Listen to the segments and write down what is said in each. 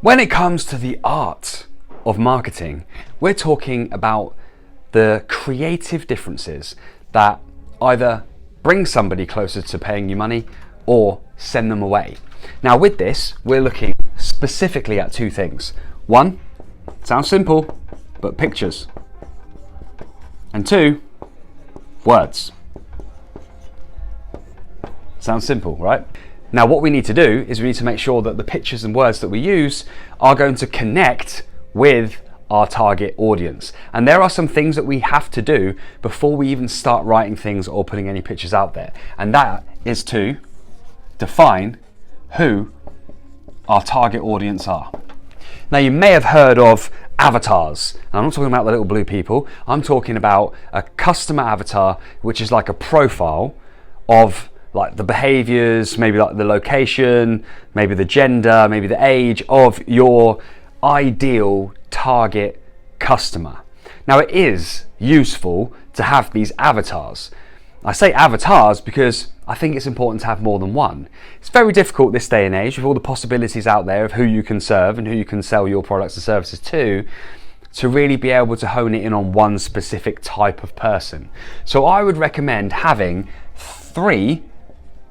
When it comes to the art of marketing, we're talking about the creative differences that either bring somebody closer to paying you money or send them away. Now with this, we're looking specifically at two things. One, sounds simple, but pictures. And two, words. Sounds simple, right? Now what we need to do is we need to make sure that the pictures and words that we use are going to connect with our target audience. And there are some things that we have to do before we even start writing things or putting any pictures out there. And that is to define who our target audience are. Now you may have heard of avatars. And I'm not talking about the little blue people. I'm talking about a customer avatar, which is like a profile of like the behaviors, maybe like the location, maybe the gender, maybe the age of your ideal target customer. Now it is useful to have these avatars. I say avatars because I think it's important to have more than one. It's very difficult this day and age with all the possibilities out there of who you can serve and who you can sell your products and services to really be able to hone it in on one specific type of person. So I would recommend having 3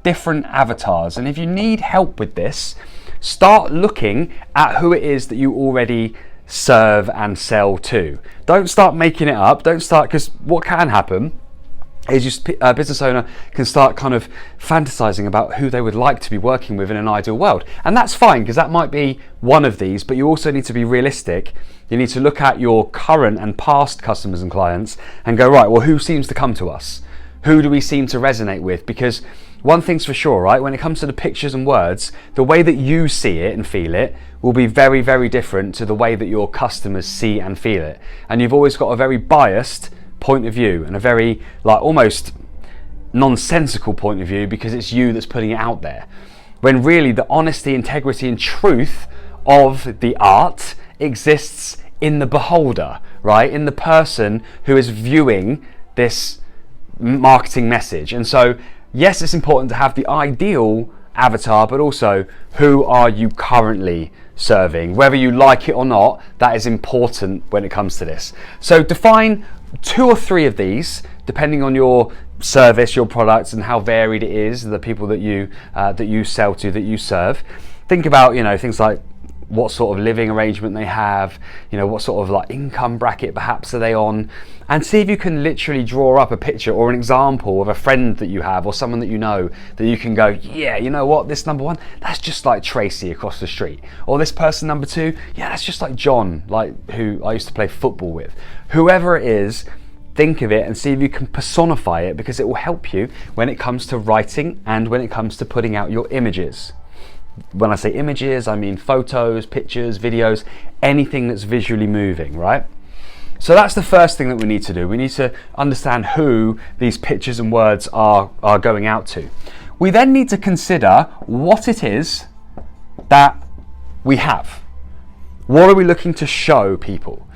different avatars, and if you need help with this, start looking at who it is that you already serve and sell to. Don't start making it up. Don't start, because what can happen is a business owner can start kind of fantasizing about who they would like to be working with in an ideal world. And that's fine, because that might be one of these, but you also need to be realistic. You need to look at your current and past customers and clients and go, right, well, who seems to come to us? Who do we seem to resonate with? Because one thing's for sure, right? When it comes to the pictures and words, the way that you see it and feel it will be very, very different to the way that your customers see and feel it. And you've always got a very biased point of view and a very like almost nonsensical point of view because it's you that's putting it out there. When really the honesty, integrity and truth of the art exists in the beholder, right? In the person who is viewing this marketing message. And so yes, it's important to have the ideal avatar, but also who are you currently serving? Whether you like it or not, that is important when it comes to this. So define 2 or 3 of these, depending on your service, your products, and how varied it is, the people that you sell to, that you serve. Think about, things like what sort of living arrangement they have, what sort of like income bracket perhaps are they on, and see if you can literally draw up a picture or an example of a friend that you have or someone that you know that you can go, yeah, you know what, this number 1, that's just like Tracy across the street. Or this person number 2, yeah, that's just like John, like who I used to play football with. Whoever it is, think of it and see if you can personify it, because it will help you when it comes to writing and when it comes to putting out your images. When I say images, I mean photos, pictures, videos, anything that's visually moving, right? So that's the first thing that we need to do. We need to understand who these pictures and words are going out to. We then need to consider what it is that we have. What are we looking to show people?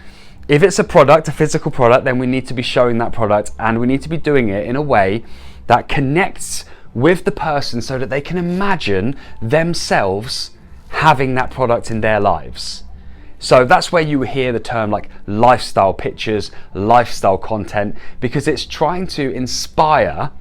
If it's a product, a physical product, then we need to be showing that product, and we need to be doing it in a way that connects with the person so that they can imagine themselves having that product in their lives. So that's where you hear the term like lifestyle pictures, lifestyle content, because it's trying to inspire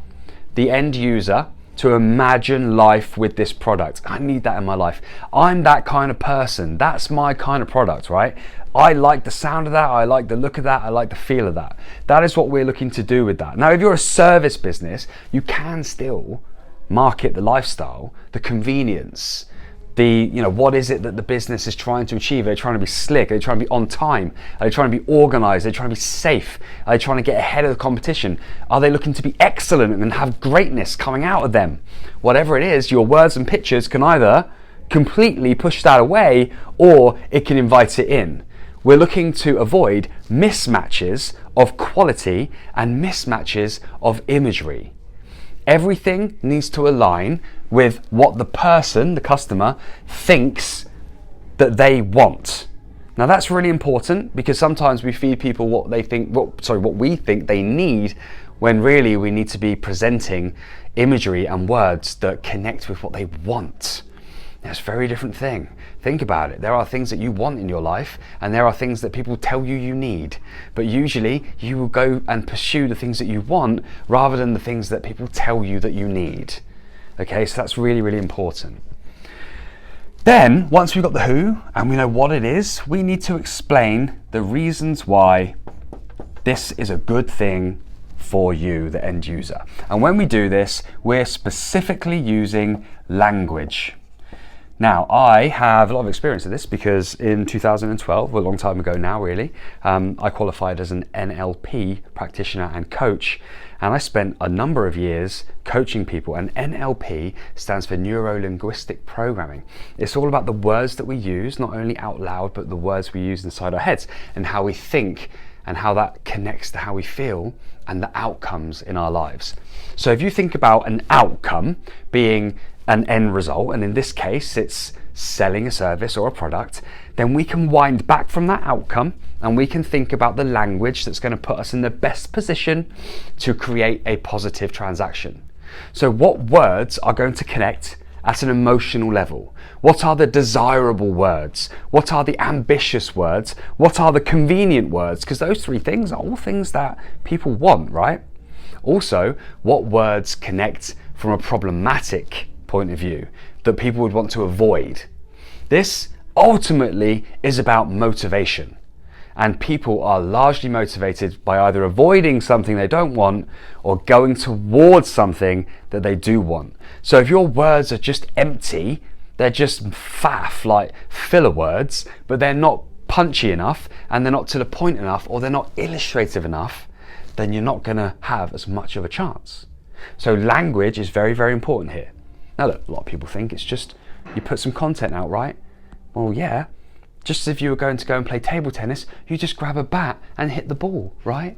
the end user to imagine life with this product. I need that in my life. I'm that kind of person. That's my kind of product, right? I like the sound of that. I like the look of that. I like the feel of that. That is what we're looking to do with that. Now, if you're a service business, you can still market the lifestyle, the convenience, what is it that the business is trying to achieve? Are they trying to be slick? Are they trying to be on time? Are they trying to be organized? Are they trying to be safe? Are they trying to get ahead of the competition? Are they looking to be excellent and have greatness coming out of them? Whatever it is, your words and pictures can either completely push that away or it can invite it in. We're looking to avoid mismatches of quality and mismatches of imagery. Everything needs to align with what the person, the customer, thinks that they want. Now that's really important, because sometimes we feed people what we think they need, when really we need to be presenting imagery and words that connect with what they want. It's a very different thing. Think about it. There are things that you want in your life, and there are things that people tell you you need. But usually you will go and pursue the things that you want rather than the things that people tell you that you need. Okay, so that's really, really important. Then, once we've got the who and we know what it is, we need to explain the reasons why this is a good thing for you, the end user. And when we do this, we're specifically using language. Now, I have a lot of experience of this because in 2012, a long time ago now really, I qualified as an NLP practitioner and coach, and I spent a number of years coaching people, and NLP stands for Neuro-Linguistic Programming. It's all about the words that we use, not only out loud, but the words we use inside our heads and how we think and how that connects to how we feel and the outcomes in our lives. So if you think about an outcome being an end result, and in this case it's selling a service or a product, then we can wind back from that outcome and we can think about the language that's going to put us in the best position to create a positive transaction. So what words are going to connect at an emotional level? What are the desirable words? What are the ambitious words? What are the convenient words? Because those three things are all things that people want, right? Also, what words connect from a problematic point of view that people would want to avoid? This ultimately is about motivation, and people are largely motivated by either avoiding something they don't want or going towards something that they do want. So if your words are just empty, they're just faff, like filler words, but they're not punchy enough and they're not to the point enough, or they're not illustrative enough, then you're not going to have as much of a chance. So language is very, very important here. Now look, a lot of people think it's just you put some content out, right? Well, yeah, just as if you were going to go and play table tennis, you just grab a bat and hit the ball, right?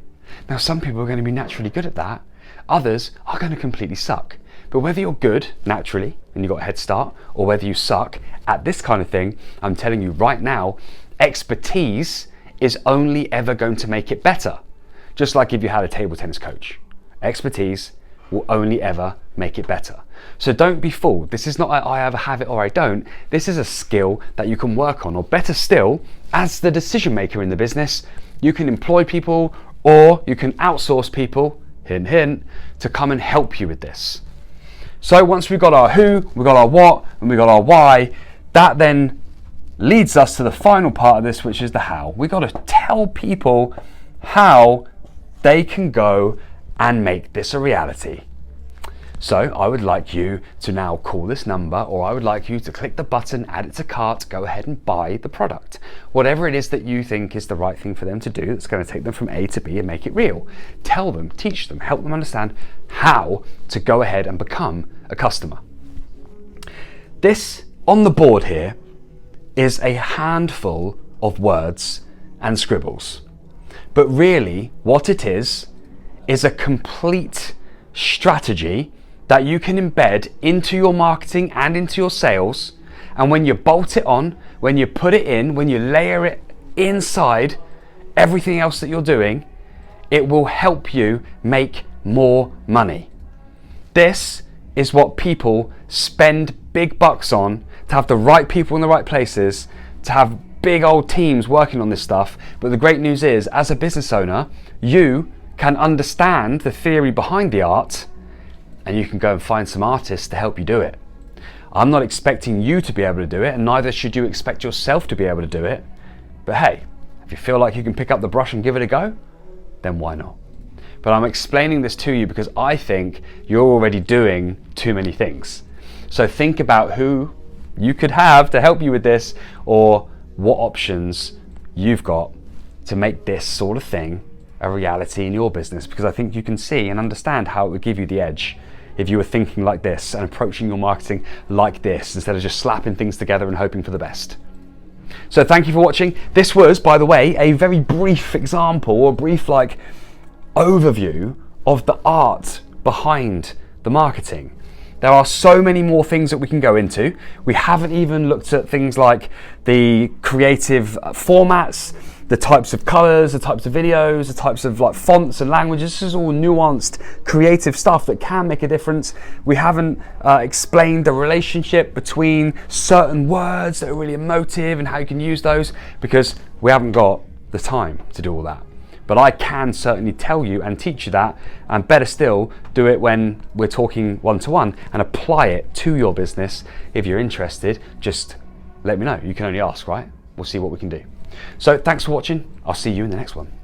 Now some people are going to be naturally good at that, others are going to completely suck. But whether you're good naturally and you've got a head start, or whether you suck at this kind of thing, I'm telling you right now, expertise is only ever going to make it better. Just like if you had a table tennis coach, expertise will only ever make it better. So don't be fooled. This is not a I either have it or I don't. This is a skill that you can work on, or better still, as the decision maker in the business, you can employ people or you can outsource people, hint, hint, to come and help you with this. So once we've got our who, we've got our what, and we've got our why, that then leads us to the final part of this, which is the how. We've got to tell people how they can go and make this a reality. So I would like you to now call this number, or I would like you to click the button, add it to cart, go ahead and buy the product. Whatever it is that you think is the right thing for them to do, that's going to take them from A to B and make it real. Tell them, teach them, help them understand how to go ahead and become a customer. This on the board here is a handful of words and scribbles. But really what it is a complete strategy that you can embed into your marketing and into your sales. And when you bolt it on, when you put it in, when you layer it inside everything else that you're doing, it will help you make more money. This is what people spend big bucks on, to have the right people in the right places, to have big old teams working on this stuff. But the great news is, as a business owner, you can understand the theory behind the art, and you can go and find some artists to help you do it. I'm not expecting you to be able to do it, and neither should you expect yourself to be able to do it. But hey, if you feel like you can pick up the brush and give it a go, then why not? But I'm explaining this to you because I think you're already doing too many things. So think about who you could have to help you with this, or what options you've got to make this sort of thing a reality in your business, because I think you can see and understand how it would give you the edge if you were thinking like this and approaching your marketing like this, instead of just slapping things together and hoping for the best. So thank you for watching. This was, by the way, a very brief example, or brief like overview of the art behind the marketing. There are so many more things that we can go into. We haven't even looked at things like the creative formats, the types of colors, the types of videos, the types of like fonts and languages. This is all nuanced, creative stuff that can make a difference. We haven't explained the relationship between certain words that are really emotive and how you can use those, because we haven't got the time to do all that. But I can certainly tell you and teach you that, and better still, do it when we're talking one-to-one and apply it to your business. If you're interested, just let me know. You can only ask, right? We'll see what we can do. So thanks for watching. I'll see you in the next one.